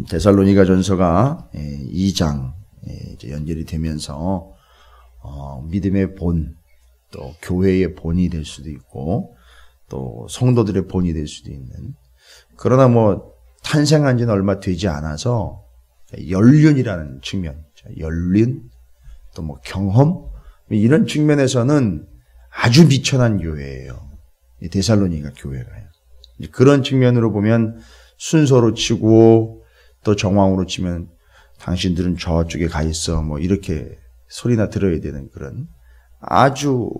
데살로니가 전서가 2장 이제 연결이 되면서 믿음의 본, 또 교회의 본이 될 수도 있고 또 성도들의 본이 될 수도 있는, 그러나 뭐 탄생한 지는 얼마 되지 않아서 연륜이라는 측면, 연륜, 또 뭐 경험, 이런 측면에서는 아주 비천한 교회예요. 이 데살로니가 교회가요. 그런 측면으로 보면 순서로 치고 또 정황으로 치면 당신들은 저쪽에 가 있어 뭐 이렇게 소리나 들어야 되는 그런 아주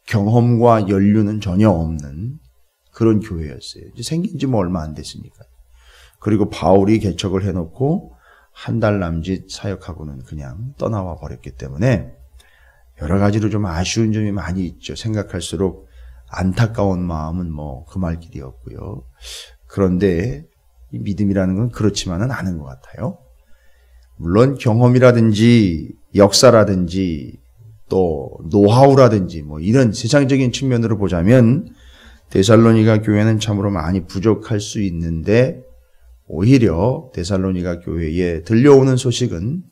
경험과 연륜은 전혀 없는 그런 교회였어요. 이제 생긴 지 뭐 얼마 안 됐으니까. 그리고 바울이 개척을 해놓고 한 달 남짓 사역하고는 그냥 떠나와 버렸기 때문에 여러 가지로 좀 아쉬운 점이 많이 있죠. 생각할수록 안타까운 마음은 뭐 금할 길이 없고요. 그런데 이 믿음이라는 건 그렇지만은 않은 것 같아요. 물론 경험이라든지 역사라든지 또 노하우라든지 뭐 이런 세상적인 측면으로 보자면 데살로니가 교회는 참으로 많이 부족할 수 있는데, 오히려 데살로니가 교회에 들려오는 소식은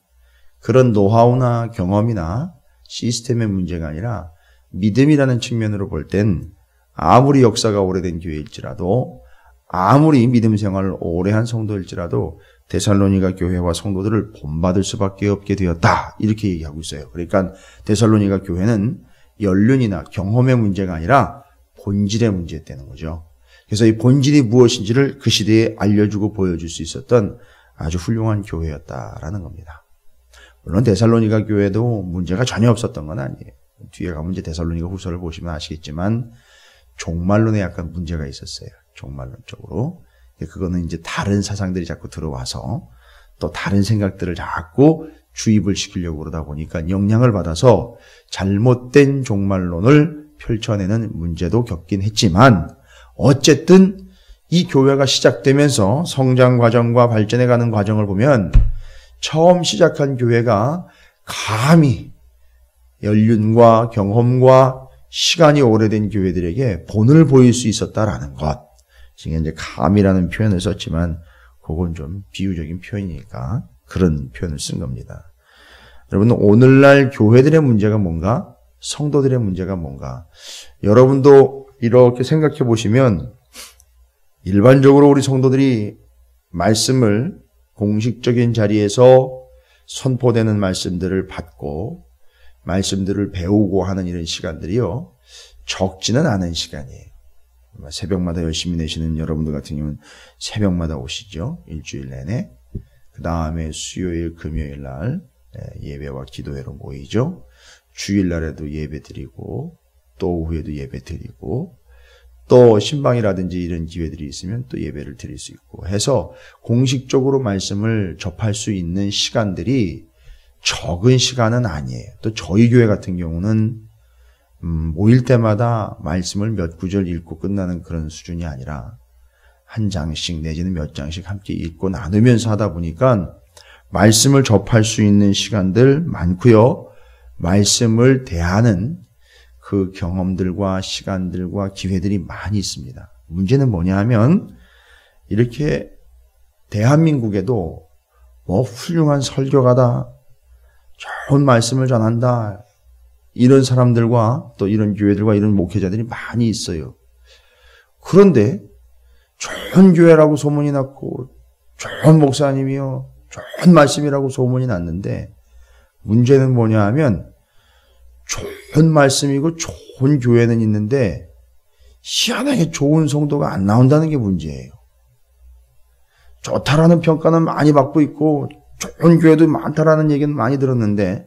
그런 노하우나 경험이나 시스템의 문제가 아니라 믿음이라는 측면으로 볼 땐 아무리 역사가 오래된 교회일지라도, 아무리 믿음 생활을 오래 한 성도일지라도 데살로니가 교회와 성도들을 본받을 수밖에 없게 되었다, 이렇게 얘기하고 있어요. 그러니까 데살로니가 교회는 연륜이나 경험의 문제가 아니라 본질의 문제였다는 거죠. 그래서 이 본질이 무엇인지를 그 시대에 알려주고 보여줄 수 있었던 아주 훌륭한 교회였다라는 겁니다. 물론 데살로니가 교회도 문제가 전혀 없었던 건 아니에요. 뒤에 가면 이제 데살로니가 후서를 보시면 아시겠지만 종말론에 약간 문제가 있었어요. 종말론적으로. 그거는 이제 다른 사상들이 자꾸 들어와서 또 다른 생각들을 자꾸 주입을 시키려고 그러다 보니까 영향을 받아서 잘못된 종말론을 펼쳐내는 문제도 겪긴 했지만, 어쨌든 이 교회가 시작되면서 성장 과정과 발전해가는 과정을 보면 처음 시작한 교회가 감히 연륜과 경험과 시간이 오래된 교회들에게 본을 보일 수 있었다라는 것. 지금 이제 감이라는 표현을 썼지만 그건 좀 비유적인 표현이니까 그런 표현을 쓴 겁니다. 여러분, 오늘날 교회들의 문제가 뭔가? 성도들의 문제가 뭔가? 여러분도 이렇게 생각해 보시면 일반적으로 우리 성도들이 말씀을 공식적인 자리에서 선포되는 말씀들을 받고 말씀들을 배우고 하는 이런 시간들이요, 적지는 않은 시간이에요. 새벽마다 열심히 내시는 여러분들 같은 경우는 새벽마다 오시죠. 일주일 내내. 그 다음에 수요일, 금요일 날 예배와 기도회로 모이죠. 주일날에도 예배 드리고 또 오후에도 예배 드리고 또 신방이라든지 이런 기회들이 있으면 또 예배를 드릴 수 있고 해서 공식적으로 말씀을 접할 수 있는 시간들이 적은 시간은 아니에요. 또 저희 교회 같은 경우는 모일 때마다 말씀을 몇 구절 읽고 끝나는 그런 수준이 아니라 한 장씩 내지는 몇 장씩 함께 읽고 나누면서 하다 보니까 말씀을 접할 수 있는 시간들 많고요. 말씀을 대하는 그 경험들과 시간들과 기회들이 많이 있습니다. 문제는 뭐냐 하면 이렇게 대한민국에도 뭐 훌륭한 설교가다, 좋은 말씀을 전한다, 이런 사람들과 또 이런 교회들과 이런 목회자들이 많이 있어요. 그런데 좋은 교회라고 소문이 났고 좋은 목사님이요, 좋은 말씀이라고 소문이 났는데 문제는 뭐냐 하면 좋은 말씀이고 좋은 교회는 있는데 희한하게 좋은 성도가 안 나온다는 게 문제예요. 좋다라는 평가는 많이 받고 있고 좋은 교회도 많다라는 얘기는 많이 들었는데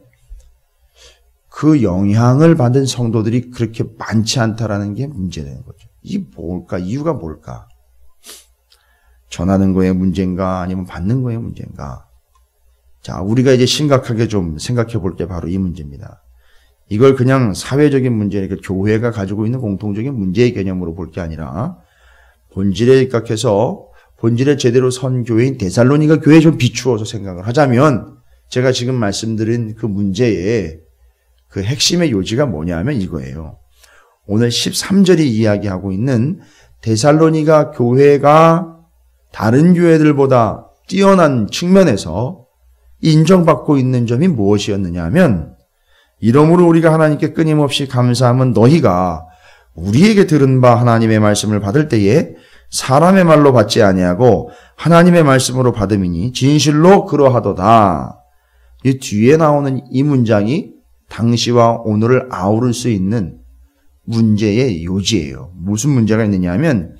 그 영향을 받은 성도들이 그렇게 많지 않다라는 게 문제되는 거죠. 이게 뭘까? 이유가 뭘까? 전하는 거에 문제인가? 아니면 받는 거에 문제인가? 자, 우리가 이제 심각하게 좀 생각해 볼 때 바로 이 문제입니다. 이걸 그냥 사회적인 문제니까 교회가 가지고 있는 공통적인 문제의 개념으로 볼 게 아니라 본질에 입각해서 본질에 제대로 선 교회인 데살로니가 교회에 좀 비추어서 생각을 하자면, 제가 지금 말씀드린 그 문제의 그 핵심의 요지가 뭐냐면 이거예요. 오늘 13절이 이야기하고 있는 데살로니가 교회가 다른 교회들보다 뛰어난 측면에서 인정받고 있는 점이 무엇이었느냐 하면 이러므로 우리가 하나님께 끊임없이 감사함은 너희가 우리에게 들은 바 하나님의 말씀을 받을 때에 사람의 말로 받지 아니하고 하나님의 말씀으로 받음이니 진실로 그러하도다. 이 뒤에 나오는 이 문장이 당시와 오늘을 아우를 수 있는 문제의 요지예요. 무슨 문제가 있느냐 하면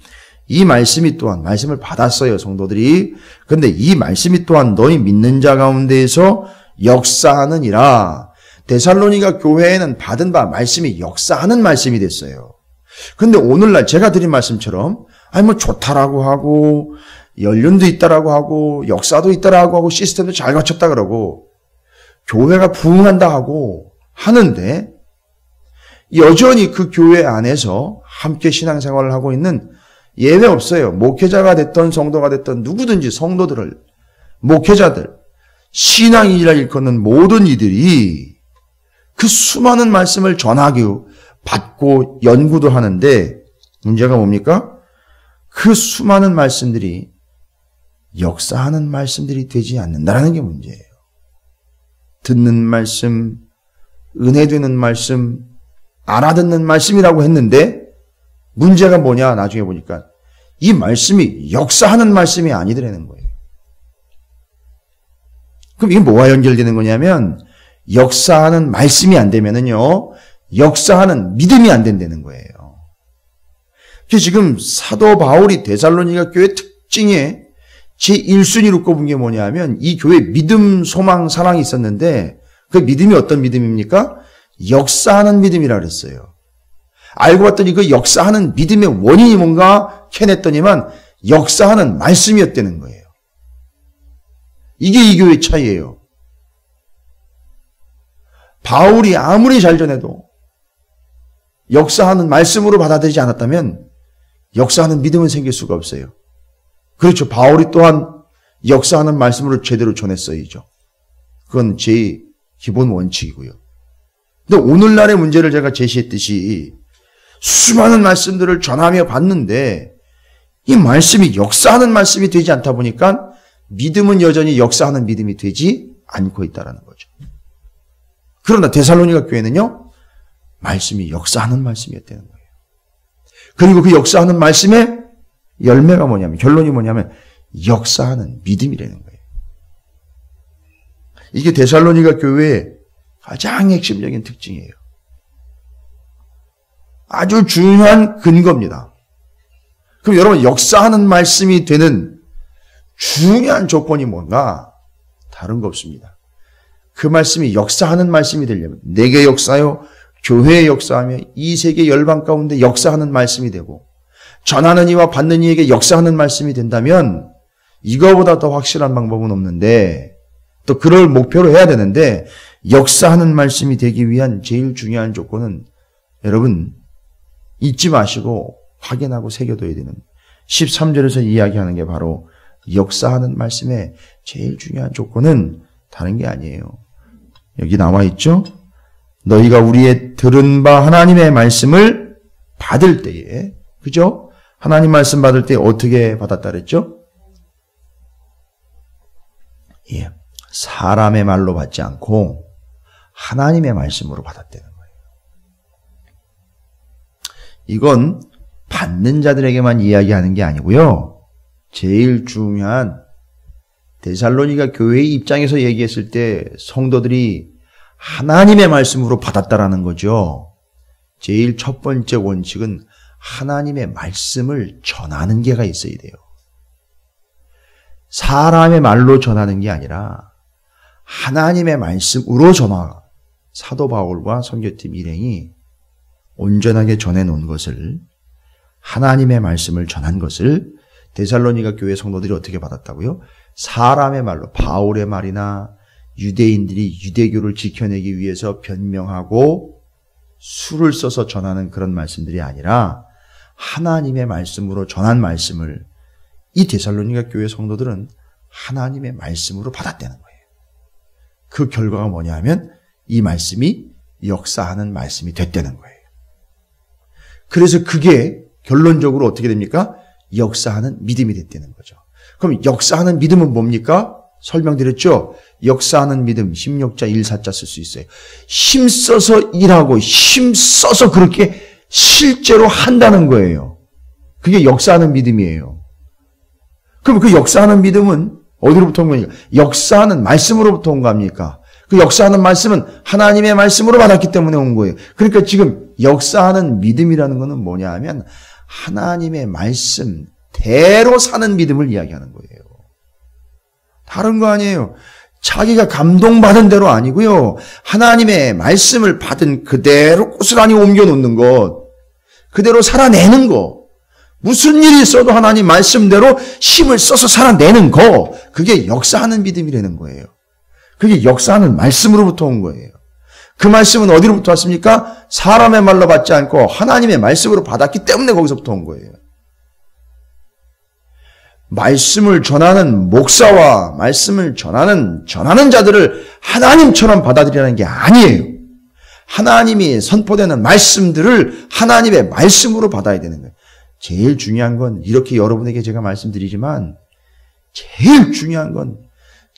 이 말씀이 또한 말씀을 받았어요, 성도들이. 그런데 이 말씀이 또한 너희 믿는 자 가운데에서 역사하느니라. 데살로니가 교회에는 받은 바 말씀이 역사하는 말씀이 됐어요. 그런데 오늘날 제가 드린 말씀처럼 뭐 좋다라고 하고 연륜도 있다라고 하고 역사도 있다라고 하고 시스템도 잘 갖췄다 그러고 교회가 부흥한다 하고 하는데 여전히 그 교회 안에서 함께 신앙생활을 하고 있는 예외 없어요. 목회자가 됐던 성도가 됐던 누구든지 성도들을 목회자들 신앙이라 일컫는 모든 이들이 그 수많은 말씀을 전하기 받고 연구도 하는데 문제가 뭡니까? 그 수많은 말씀들이 역사하는 말씀들이 되지 않는다라는 게 문제예요. 듣는 말씀, 은혜 되는 말씀, 알아듣는 말씀이라고 했는데 문제가 뭐냐 나중에 보니까 이 말씀이 역사하는 말씀이 아니더라는 거예요. 그럼 이게 뭐와 연결되는 거냐면 역사하는 말씀이 안 되면은요 역사하는 믿음이 안 된다는 거예요. 그래서 지금 사도 바울이 데살로니가 교회 특징에 제1순위로 꼽은 게 뭐냐면 이 교회 믿음, 소망, 사랑이 있었는데 그 믿음이 어떤 믿음입니까? 역사하는 믿음이라 그랬어요. 알고 봤더니 그 역사하는 믿음의 원인이 뭔가 캐냈더니만 역사하는 말씀이었다는 거예요. 이게 이 교회의 차이예요. 바울이 아무리 잘 전해도 역사하는 말씀으로 받아들이지 않았다면 역사하는 믿음은 생길 수가 없어요. 그렇죠. 바울이 또한 역사하는 말씀으로 제대로 전했어야죠. 그건 제 기본 원칙이고요. 근데 오늘날의 문제를 제가 제시했듯이 수많은 말씀들을 전하며 봤는데 이 말씀이 역사하는 말씀이 되지 않다 보니까 믿음은 여전히 역사하는 믿음이 되지 않고 있다는 거죠. 그러나 데살로니가 교회는요. 말씀이 역사하는 말씀이었다는 거예요. 그리고 그 역사하는 말씀의 열매가 뭐냐면 결론이 뭐냐면 역사하는 믿음이라는 거예요. 이게 데살로니가 교회의 가장 핵심적인 특징이에요. 아주 중요한 근거입니다. 그럼 여러분 역사하는 말씀이 되는 중요한 조건이 뭔가? 다른 거 없습니다. 그 말씀이 역사하는 말씀이 되려면 내게 역사요 교회의 역사하며 이 세계 열방 가운데 역사하는 말씀이 되고 전하는 이와 받는 이에게 역사하는 말씀이 된다면 이거보다 더 확실한 방법은 없는데 또 그럴 목표로 해야 되는데 역사하는 말씀이 되기 위한 제일 중요한 조건은 여러분 잊지 마시고 확인하고 새겨둬야 되는 13절에서 이야기하는 게 바로 역사하는 말씀의 제일 중요한 조건은 다른 게 아니에요. 여기 나와 있죠? 너희가 우리의 들은 바 하나님의 말씀을 받을 때에 그죠? 하나님 말씀 받을 때 어떻게 받았다 그랬죠? 예, 사람의 말로 받지 않고 하나님의 말씀으로 받았다는 거예요. 이건 받는 자들에게만 이야기하는 게 아니고요. 제일 중요한 데살로니가 교회의 입장에서 얘기했을 때 성도들이 하나님의 말씀으로 받았다라는 거죠. 제일 첫 번째 원칙은 하나님의 말씀을 전하는 게가 있어야 돼요. 사람의 말로 전하는 게 아니라 하나님의 말씀으로 전하. 사도 바울과 선교팀 일행이 온전하게 전해놓은 것을 하나님의 말씀을 전한 것을 데살로니가 교회 성도들이 어떻게 받았다고요? 사람의 말로 바울의 말이나 유대인들이 유대교를 지켜내기 위해서 변명하고 수를 써서 전하는 그런 말씀들이 아니라 하나님의 말씀으로 전한 말씀을 이 데살로니가 교회 성도들은 하나님의 말씀으로 받았다는 거예요. 그 결과가 뭐냐 하면 이 말씀이 역사하는 말씀이 됐다는 거예요. 그래서 그게 결론적으로 어떻게 됩니까? 역사하는 믿음이 됐다는 거죠. 그럼 역사하는 믿음은 뭡니까? 설명드렸죠? 역사하는 믿음, 힘력자 1사자 쓸 수 있어요. 힘써서 일하고 힘써서 그렇게 실제로 한다는 거예요. 그게 역사하는 믿음이에요. 그럼 그 역사하는 믿음은 어디로부터 온 겁니까? 역사하는 말씀으로부터 온 겁니까? 그 역사하는 말씀은 하나님의 말씀으로 받았기 때문에 온 거예요. 그러니까 지금 역사하는 믿음이라는 것은 뭐냐 하면 하나님의 말씀대로 사는 믿음을 이야기하는 거예요. 다른 거 아니에요. 자기가 감동받은 대로 아니고요. 하나님의 말씀을 받은 그대로 고스란히 옮겨놓는 것. 그대로 살아내는 거. 무슨 일이 있어도 하나님 말씀대로 힘을 써서 살아내는 거. 그게 역사하는 믿음이라는 거예요. 그게 역사하는 말씀으로부터 온 거예요. 그 말씀은 어디로부터 왔습니까? 사람의 말로 받지 않고 하나님의 말씀으로 받았기 때문에 거기서부터 온 거예요. 말씀을 전하는 목사와 말씀을 전하는 자들을 하나님처럼 받아들이라는 게 아니에요. 하나님이 선포되는 말씀들을 하나님의 말씀으로 받아야 되는 거예요. 제일 중요한 건 이렇게 여러분에게 제가 말씀드리지만 제일 중요한 건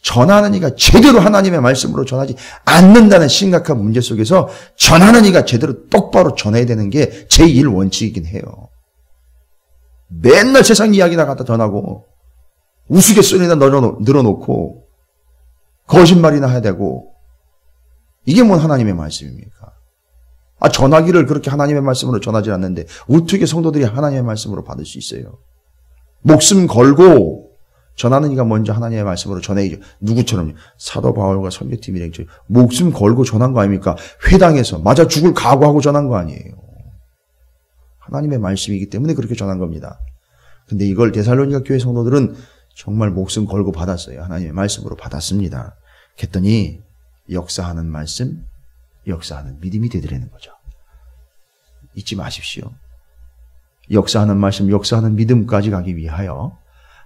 전하는 이가 제대로 하나님의 말씀으로 전하지 않는다는 심각한 문제 속에서 전하는 이가 제대로 똑바로 전해야 되는 게 제1 원칙이긴 해요. 맨날 세상 이야기나 갖다 전하고 우스갯소리나 늘어놓고 거짓말이나 해야 되고 이게 뭔 하나님의 말씀입니까? 전하기를 그렇게 하나님의 말씀으로 전하지 않는데 어떻게 성도들이 하나님의 말씀으로 받을 수 있어요? 목숨 걸고 전하는 이가 먼저 하나님의 말씀으로 전해야죠. 누구처럼요? 사도 바울과 선교팀이랑 목숨 걸고 전한 거 아닙니까? 회당에서 맞아 죽을 각오하고 전한 거 아니에요. 하나님의 말씀이기 때문에 그렇게 전한 겁니다. 근데 이걸 데살로니가 교회 성도들은 정말 목숨 걸고 받았어요. 하나님의 말씀으로 받았습니다. 그랬더니 역사하는 말씀, 역사하는 믿음이 되더라는 거죠. 잊지 마십시오. 역사하는 말씀, 역사하는 믿음까지 가기 위하여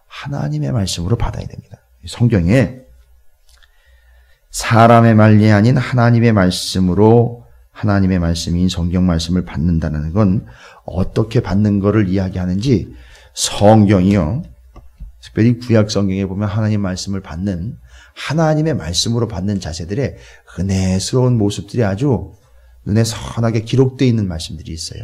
하나님의 말씀으로 받아야 됩니다. 성경에 사람의 말이 아닌 하나님의 말씀으로 하나님의 말씀인 성경 말씀을 받는다는 건 어떻게 받는 거를 이야기하는지 성경이요. 특별히 구약 성경에 보면 하나님 말씀을 받는 하나님의 말씀으로 받는 자세들의 은혜스러운 모습들이 아주 눈에 선하게 기록되어 있는 말씀들이 있어요.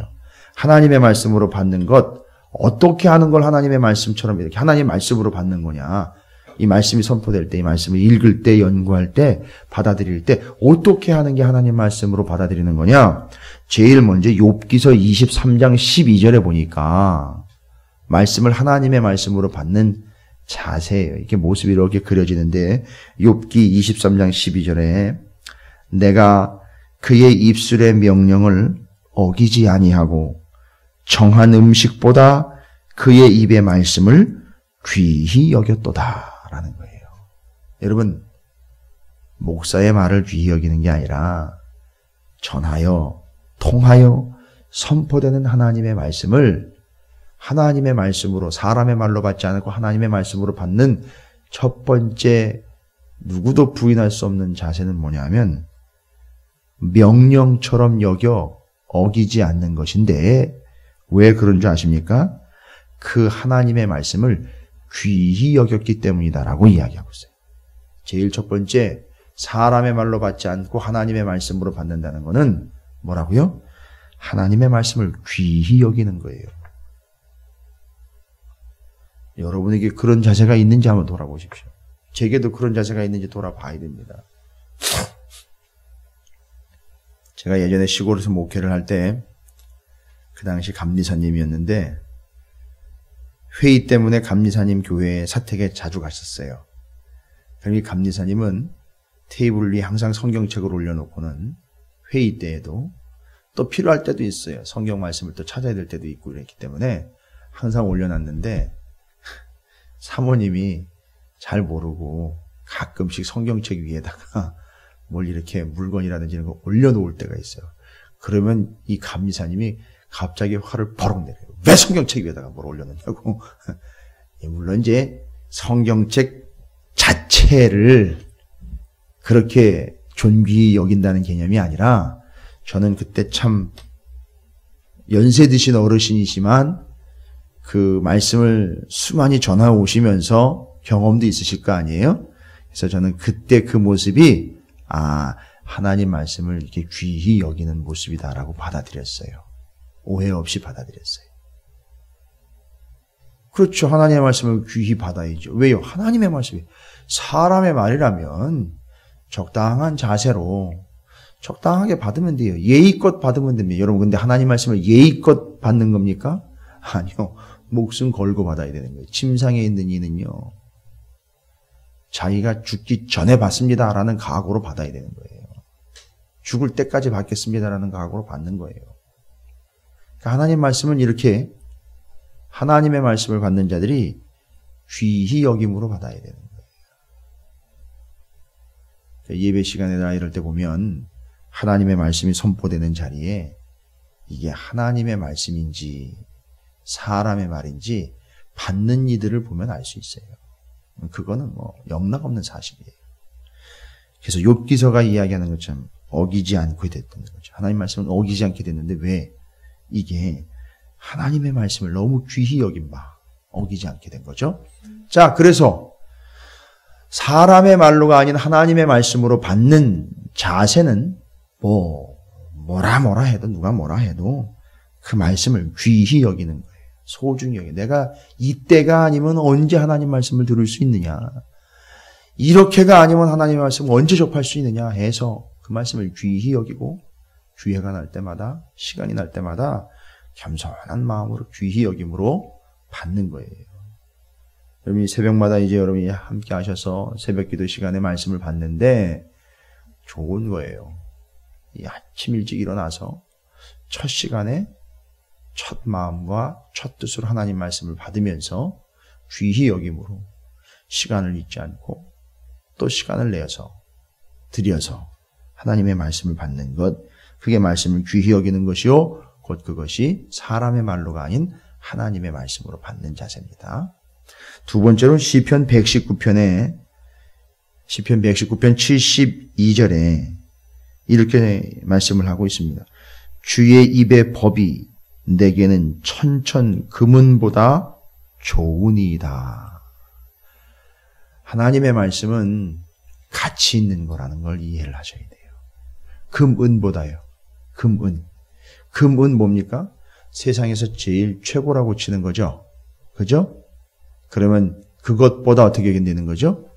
하나님의 말씀으로 받는 것 어떻게 하는 걸 하나님의 말씀처럼 이렇게 하나님의 말씀으로 받는 거냐. 이 말씀이 선포될 때, 이 말씀을 읽을 때, 연구할 때, 받아들일 때 어떻게 하는 게 하나님 말씀으로 받아들이는 거냐. 제일 먼저 욥기서 23장 12절에 보니까 말씀을 하나님의 말씀으로 받는 자세예요. 이렇게 모습이 이렇게 그려지는데 욥기 23장 12절에 내가 그의 입술의 명령을 어기지 아니하고 정한 음식보다 그의 입의 말씀을 귀히 여겼도다라는 거예요. 여러분, 목사의 말을 귀히 여기는 게 아니라 전하여 통하여 선포되는 하나님의 말씀을 하나님의 말씀으로 사람의 말로 받지 않고 하나님의 말씀으로 받는 첫 번째 누구도 부인할 수 없는 자세는 뭐냐면 명령처럼 여겨 어기지 않는 것인데 왜 그런 줄 아십니까? 그 하나님의 말씀을 귀히 여겼기 때문이다라고 이야기하고 있어요. 제일 첫 번째 사람의 말로 받지 않고 하나님의 말씀으로 받는다는 것은 뭐라고요? 하나님의 말씀을 귀히 여기는 거예요. 여러분에게 그런 자세가 있는지 한번 돌아보십시오. 제게도 그런 자세가 있는지 돌아봐야 됩니다. 제가 예전에 시골에서 목회를 할 때 그 당시 감리사님이었는데 회의 때문에 감리사님 교회에 사택에 자주 갔었어요. 그럼 이 감리사님은 테이블 위에 항상 성경책을 올려놓고는 회의 때에도 또 필요할 때도 있어요. 성경 말씀을 또 찾아야 될 때도 있고 이랬기 때문에 항상 올려놨는데 사모님이 잘 모르고 가끔씩 성경책 위에다가 뭘 이렇게 물건이라든지 이런 거 올려놓을 때가 있어요. 그러면 이 감리사님이 갑자기 화를 버럭 내려요. 왜 성경책 위에다가 뭘 올려놓냐고. 물론 이제 성경책 자체를 그렇게 존귀히 여긴다는 개념이 아니라 저는 그때 참 연세 드신 어르신이지만 그 말씀을 수많이 전해 오시면서 경험도 있으실 거 아니에요? 그래서 저는 그때 그 모습이 하나님 말씀을 이렇게 귀히 여기는 모습이다라고 받아들였어요. 오해 없이 받아들였어요. 그렇죠. 하나님의 말씀을 귀히 받아야죠. 왜요? 하나님의 말씀이 사람의 말이라면 적당한 자세로 적당하게 받으면 돼요. 예의껏 받으면 됩니다. 여러분, 근데 하나님 말씀을 예의껏 받는 겁니까? 아니요. 목숨 걸고 받아야 되는 거예요. 침상에 있는 이는요, 자기가 죽기 전에 받습니다라는 각오로 받아야 되는 거예요. 죽을 때까지 받겠습니다라는 각오로 받는 거예요. 그러니까 하나님 말씀은 이렇게 하나님의 말씀을 받는 자들이 귀히 여김으로 받아야 되는 거예요. 그러니까 예배 시간에나 이럴 때 보면 하나님의 말씀이 선포되는 자리에 이게 하나님의 말씀인지 사람의 말인지 받는 이들을 보면 알 수 있어요. 그거는 영락없는 사실이에요. 그래서 욥기서가 이야기하는 것처럼 어기지 않고 됐던 거죠. 하나님 말씀은 어기지 않게 됐는데 왜? 이게 하나님의 말씀을 너무 귀히 여긴 바 어기지 않게 된 거죠. 자, 그래서 사람의 말로가 아닌 하나님의 말씀으로 받는 자세는 뭐라 해도 누가 뭐라 해도 그 말씀을 귀히 여기는 거예요. 소중히 여기. 내가 이때가 아니면 언제 하나님 말씀을 들을 수 있느냐. 이렇게가 아니면 하나님의 말씀을 언제 접할 수 있느냐 해서 그 말씀을 귀히 여기고 기회가 날 때마다 시간이 날 때마다 겸손한 마음으로 귀히 여김으로 받는 거예요. 여러분이 새벽마다 이제 여러분이 함께 하셔서 새벽 기도 시간에 말씀을 받는데 좋은 거예요. 이 아침 일찍 일어나서 첫 시간에 첫 마음과 첫 뜻으로 하나님 말씀을 받으면서 귀히 여김으로 시간을 잊지 않고 또 시간을 내어서 들여서 하나님의 말씀을 받는 것, 그게 말씀을 귀히 여기는 것이요 곧 그것이 사람의 말로가 아닌 하나님의 말씀으로 받는 자세입니다. 두 번째로 시편 119편 72절에 이렇게 말씀을 하고 있습니다. 주의 입의 법이 내게는 천천 금은보다 좋으니이다. 하나님의 말씀은 가치 있는 거라는 걸 이해를 하셔야 돼요. 금은보다요. 금은 뭡니까? 세상에서 제일 최고라고 치는 거죠. 그죠? 그러면 그것보다 어떻게 여긴다는 거죠?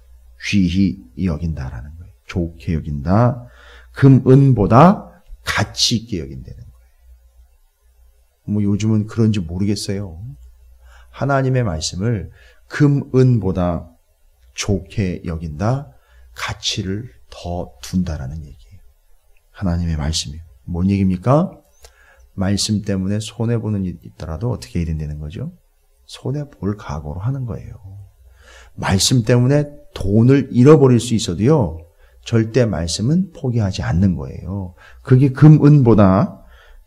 귀히 여긴다라는 거예요. 좋게 여긴다. 금은보다 가치 있게 여긴다는 거예요. 요즘은 그런지 모르겠어요. 하나님의 말씀을 금은보다 좋게 여긴다. 가치를 더 둔다라는 얘기예요. 하나님의 말씀이요. 뭔 얘기입니까? 말씀 때문에 손해보는 일이 있더라도 어떻게 해야 된다는 거죠? 손해볼 각오로 하는 거예요. 말씀 때문에 돈을 잃어버릴 수 있어도요, 절대 말씀은 포기하지 않는 거예요. 그게 금은보다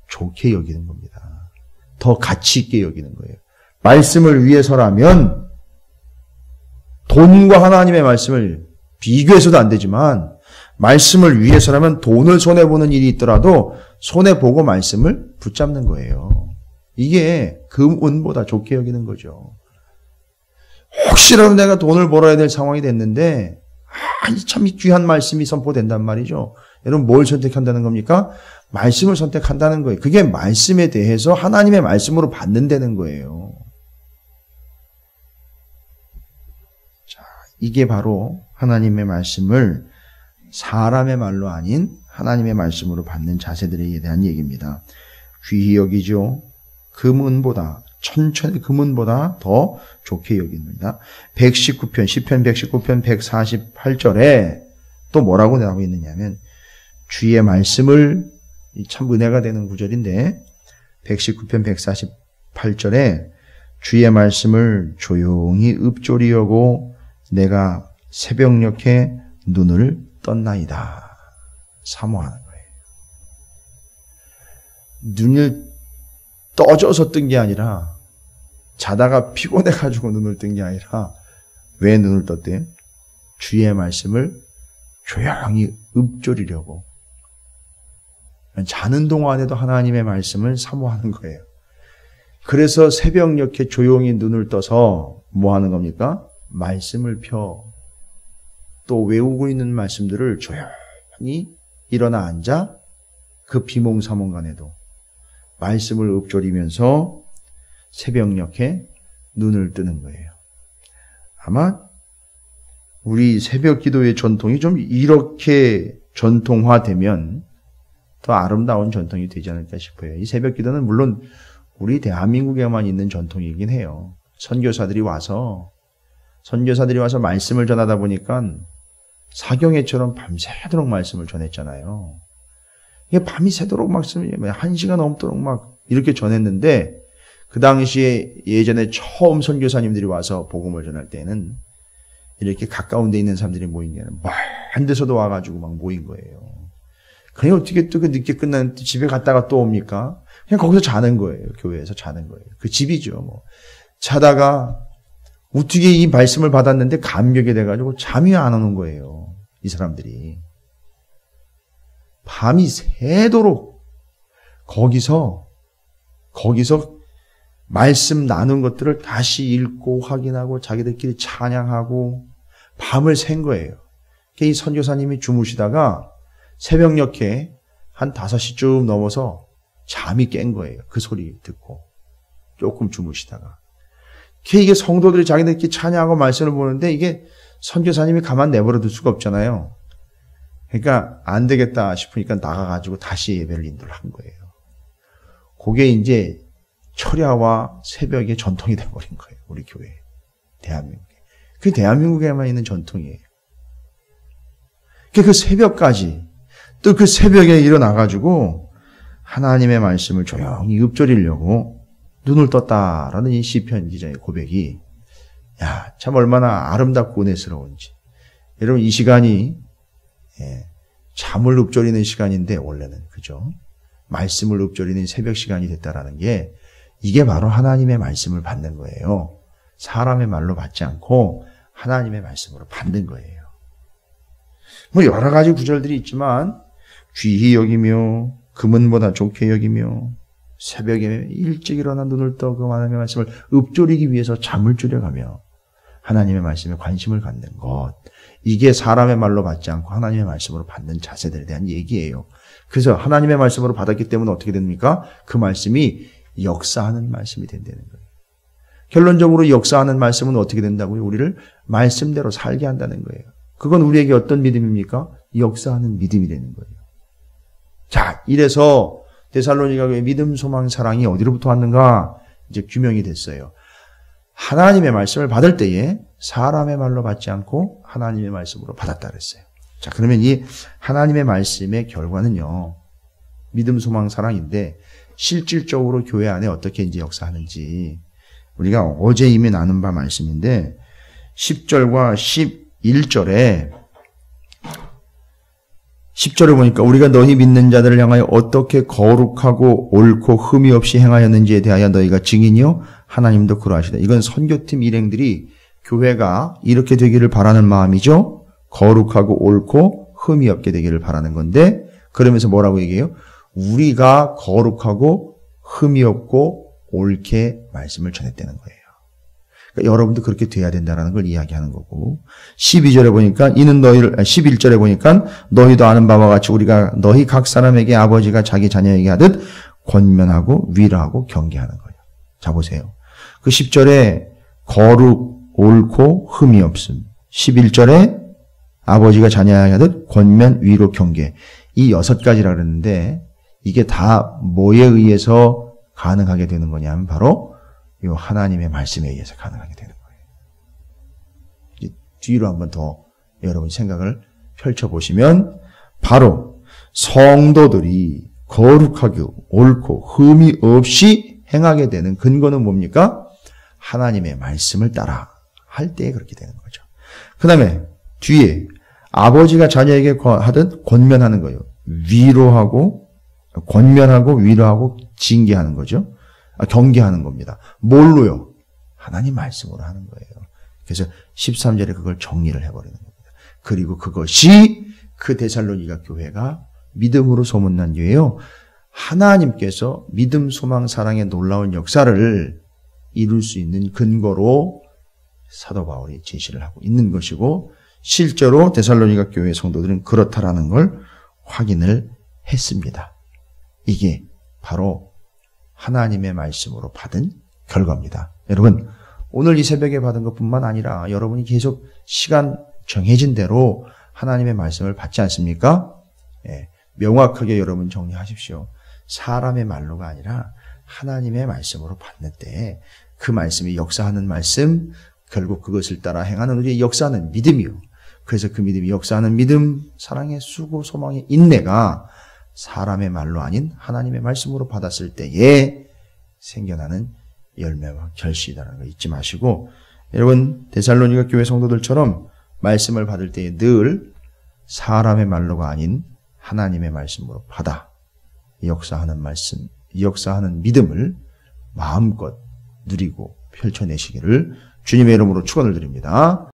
좋게 여기는 겁니다. 더 가치 있게 여기는 거예요. 말씀을 위해서라면 돈과 하나님의 말씀을 비교해서도 안 되지만 말씀을 위해서라면 돈을 손해보는 일이 있더라도 손해보고 말씀을 붙잡는 거예요. 이게 금은보다 좋게 여기는 거죠. 혹시라도 내가 돈을 벌어야 될 상황이 됐는데 참 귀한 말씀이 선포된단 말이죠. 여러분 뭘 선택한다는 겁니까? 말씀을 선택한다는 거예요. 그게 말씀에 대해서 하나님의 말씀으로 받는다는 거예요. 자, 이게 바로 하나님의 말씀을 사람의 말로 아닌 하나님의 말씀으로 받는 자세들에 대한 얘기입니다. 귀히 여기죠. 금은보다 천천히 금은보다 더 좋게 여깁니다. 119편 시편 119편 148절에 또 뭐라고 나오고 있느냐면 주의 말씀을 참 은혜가 되는 구절인데 119편 148절에 주의 말씀을 조용히 읊조리 여고 내가 새벽녘에 눈을 떴나이다. 사모하는 거예요. 눈을 떠져서 뜬 게 아니라 자다가 피곤해가지고 눈을 뜬 게 아니라 왜 눈을 떴대요? 주의 말씀을 조용히 읊조리려고. 자는 동안에도 하나님의 말씀을 사모하는 거예요. 그래서 새벽녘에 조용히 눈을 떠서 뭐 하는 겁니까? 말씀을 펴. 또 외우고 있는 말씀들을 조용히 일어나 앉아 그 비몽사몽간에도 말씀을 읊조리면서 새벽녘에 눈을 뜨는 거예요. 아마 우리 새벽 기도의 전통이 좀 이렇게 전통화되면 더 아름다운 전통이 되지 않을까 싶어요. 이 새벽 기도는 물론 우리 대한민국에만 있는 전통이긴 해요. 선교사들이 와서 말씀을 전하다 보니까 사경회처럼 밤새도록 말씀을 전했잖아요. 이게 밤이 새도록 말씀을 1시간 넘도록 막 이렇게 전했는데 그 당시에 예전에 처음 선교사님들이 와서 복음을 전할 때는 이렇게 가까운 데 있는 사람들이 모인 게 아니라 먼 데서도 와가지고 막 모인 거예요. 그냥 어떻게 또 그 늦게 끝나는 집에 갔다가 또 옵니까? 그냥 거기서 자는 거예요. 교회에서 자는 거예요. 그 집이죠. 뭐 자다가 어떻게 이 말씀을 받았는데 감격이 돼가지고 잠이 안 오는 거예요. 이 사람들이. 밤이 새도록 거기서 말씀 나눈 것들을 다시 읽고 확인하고 자기들끼리 찬양하고 밤을 샌 거예요. 이 선교사님이 주무시다가 새벽녘에 한 5시쯤 넘어서 잠이 깬 거예요. 그 소리 듣고 조금 주무시다가. 이게 성도들이 자기들끼리 찬양하고 말씀을 보는데 이게 선교사님이 가만 내버려 둘 수가 없잖아요. 그러니까 안 되겠다 싶으니까 나가가지고 다시 예배를 인도를 한 거예요. 그게 이제 철야와 새벽의 전통이 돼버린 거예요. 우리 교회, 대한민국에. 그게 대한민국에만 있는 전통이에요. 그 새벽까지 또 그 새벽에 일어나가지고 하나님의 말씀을 조용히 읊조리려고 눈을 떴다라는 이 시편 기자의 고백이 참 얼마나 아름답고 은혜스러운지. 여러분 이 시간이 잠을 읊조리는 시간인데 원래는 그죠? 말씀을 읊조리는 새벽 시간이 됐다라는 게 이게 바로 하나님의 말씀을 받는 거예요. 사람의 말로 받지 않고 하나님의 말씀으로 받는 거예요. 뭐 여러 가지 구절들이 있지만 귀히 여기며 금은보다 좋게 여기며 새벽에 일찍 일어나 눈을 떠 그 하나님의 말씀을 읊조리기 위해서 잠을 줄여가며 하나님의 말씀에 관심을 갖는 것. 이게 사람의 말로 받지 않고 하나님의 말씀으로 받는 자세들에 대한 얘기예요. 그래서 하나님의 말씀으로 받았기 때문에 어떻게 됩니까? 그 말씀이 역사하는 말씀이 된다는 거예요. 결론적으로 역사하는 말씀은 어떻게 된다고요? 우리를 말씀대로 살게 한다는 거예요. 그건 우리에게 어떤 믿음입니까? 역사하는 믿음이 되는 거예요. 자, 이래서 데살로니가 교회 믿음, 소망, 사랑이 어디로부터 왔는가? 이제 규명이 됐어요. 하나님의 말씀을 받을 때에 사람의 말로 받지 않고 하나님의 말씀으로 받았다 그랬어요. 자, 그러면 이 하나님의 말씀의 결과는요. 믿음, 소망, 사랑인데 실질적으로 교회 안에 어떻게 이제 역사하는지 우리가 어제 이미 나눈 바 말씀인데 10절과 10절에 보니까 우리가 너희 믿는 자들을 향하여 어떻게 거룩하고 옳고 흠이 없이 행하였는지에 대하여 너희가 증인이요 하나님도 그러하시다. 이건 선교팀 일행들이 교회가 이렇게 되기를 바라는 마음이죠. 거룩하고 옳고 흠이 없게 되기를 바라는 건데 그러면서 뭐라고 얘기해요? 우리가 거룩하고 흠이 없고 옳게 말씀을 전했다는 거예요. 그러니까 여러분도 그렇게 돼야 된다는 걸 이야기하는 거고 12절에 보니까 이는 너희를 11절에 보니까 너희도 아는 바와 같이 우리가 너희 각 사람에게 아버지가 자기 자녀에게 하듯 권면하고 위로하고 경계하는 거예요. 자 보세요. 그 10절에 거룩, 옳고 흠이 없음. 11절에 아버지가 자녀에게 하듯 권면, 위로, 경계. 이 6가지라 그랬는데 이게 다 뭐에 의해서 가능하게 되는 거냐면 바로 이 하나님의 말씀에 의해서 가능하게 되는 거예요. 이제 뒤로 한번 더 여러분 생각을 펼쳐보시면 바로 성도들이 거룩하게 옳고 흠이 없이 행하게 되는 근거는 뭡니까? 하나님의 말씀을 따라 할 때에 그렇게 되는 거죠. 그 다음에 뒤에 아버지가 자녀에게 하듯 권면하는 거예요. 위로하고 권면하고 위로하고 징계하는 거죠. 경계하는 겁니다. 뭘로요? 하나님 말씀으로 하는 거예요. 그래서 13절에 그걸 정리를 해버리는 겁니다. 그리고 그것이 그 데살로니가 교회가 믿음으로 소문난 교회요. 하나님께서 믿음, 소망, 사랑의 놀라운 역사를 이룰 수 있는 근거로 사도 바울이 제시를 하고 있는 것이고 실제로 데살로니가 교회 성도들은 그렇다라는 걸 확인을 했습니다. 이게 바로 하나님의 말씀으로 받은 결과입니다. 여러분, 오늘 이 새벽에 받은 것뿐만 아니라 여러분이 계속 시간 정해진 대로 하나님의 말씀을 받지 않습니까? 명확하게 여러분 정리하십시오. 사람의 말로가 아니라 하나님의 말씀으로 받는 때 그 말씀이 역사하는 말씀, 결국 그것을 따라 행하는 우리의 역사하는 믿음이요. 그래서 그 믿음이 역사하는 믿음, 사랑의 수고, 소망의 인내가 사람의 말로 아닌 하나님의 말씀으로 받았을 때에 생겨나는 열매와 결실이라는 거 잊지 마시고, 여러분 데살로니가 교회 성도들처럼 말씀을 받을 때에 늘 사람의 말로가 아닌 하나님의 말씀으로 받아 역사하는 말씀, 역사하는 믿음을 마음껏 누리고 펼쳐내시기를 주님의 이름으로 축원을 드립니다.